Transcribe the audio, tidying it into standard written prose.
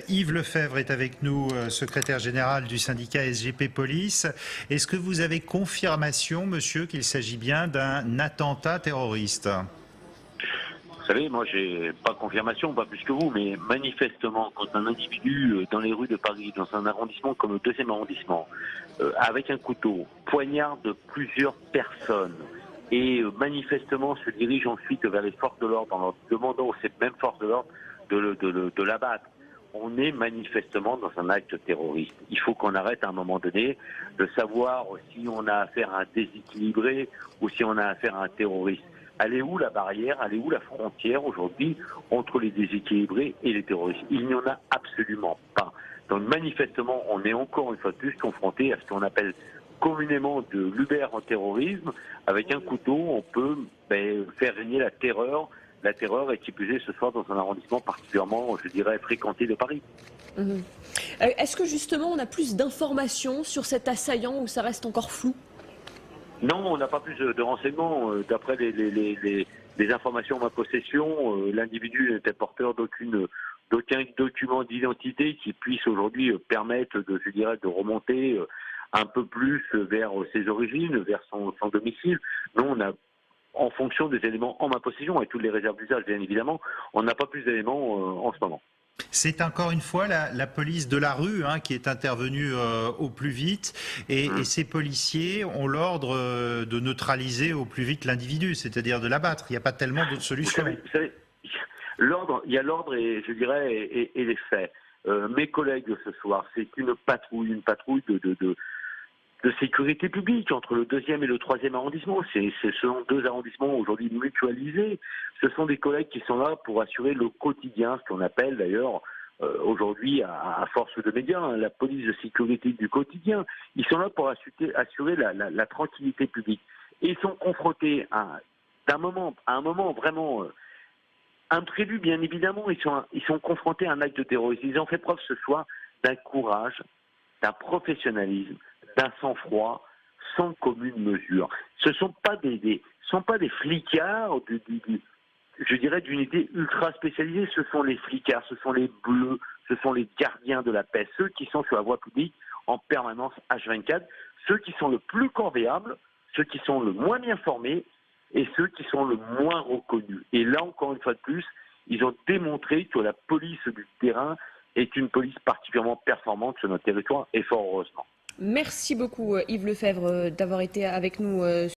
Yves Lefebvre est avec nous, secrétaire général du syndicat SGP Police. Est-ce que vous avez confirmation, monsieur, qu'il s'agit bien d'un attentat terroriste ? Vous savez, moi, j'ai pas confirmation, pas plus que vous, mais manifestement, quand un individu dans les rues de Paris, dans un arrondissement comme le 2e arrondissement, avec un couteau, poignarde plusieurs personnes et manifestement se dirige ensuite vers les forces de l'ordre en leur demandant aux ces mêmes forces de l'ordre de l'abattre, on est manifestement dans un acte terroriste. Il faut qu'on arrête à un moment donné de savoir si on a affaire à un déséquilibré ou si on a affaire à un terroriste. Elle est où la barrière, elle est où la frontière aujourd'hui entre les déséquilibrés et les terroristes? Il n'y en a absolument pas. Donc manifestement, on est encore une fois de plus confronté à ce qu'on appelle communément de l'uber en terrorisme. Avec un couteau, on peut faire régner la terreur. La terreur est qui plus est ce soir dans un arrondissement particulièrement, je dirais, fréquenté de Paris. Est-ce que justement on a plus d'informations sur cet assaillant ou ça reste encore flou ? Non, on n'a pas plus de renseignements. D'après les informations en ma possession, l'individu n'était porteur d'aucun document d'identité qui puisse aujourd'hui permettre de remonter un peu plus vers ses origines, vers son domicile. Nous, on a, en fonction des éléments en ma possession, avec toutes les réserves d'usage bien évidemment, on n'a pas plus d'éléments en ce moment. C'est encore une fois la police de la rue qui est intervenue au plus vite et ces policiers ont l'ordre de neutraliser au plus vite l'individu, c'est-à-dire de l'abattre. Il n'y a pas tellement d'autres solutions. Vous savez, il y a l'ordre et je dirais et les faits. Mes collègues ce soir, c'est une patrouille de sécurité publique entre le 2e et le 3e arrondissement. Ce sont 2 arrondissements aujourd'hui mutualisés. Ce sont des collègues qui sont là pour assurer le quotidien, ce qu'on appelle d'ailleurs aujourd'hui à force de médias, la police de sécurité du quotidien. Ils sont là pour assurer la tranquillité publique. Et ils sont confrontés à un moment vraiment imprévu, bien évidemment. Ils sont confrontés à un acte de terrorisme. Ils ont fait preuve ce soir d'un courage, d'un professionnalisme, d'un sang-froid sans commune mesure. Ce ne sont pas des flicards, je dirais d'unités ultra spécialisées, ce sont les flicards, ce sont les bleus, ce sont les gardiens de la paix, ceux qui sont sur la voie publique en permanence H24, ceux qui sont le plus corvéables, ceux qui sont le moins bien formés et ceux qui sont le moins reconnus. Et là, encore une fois de plus, ils ont démontré que la police du terrain est une police particulièrement performante sur notre territoire, et fort heureusement. Merci beaucoup Yves Lefebvre d'avoir été avec nous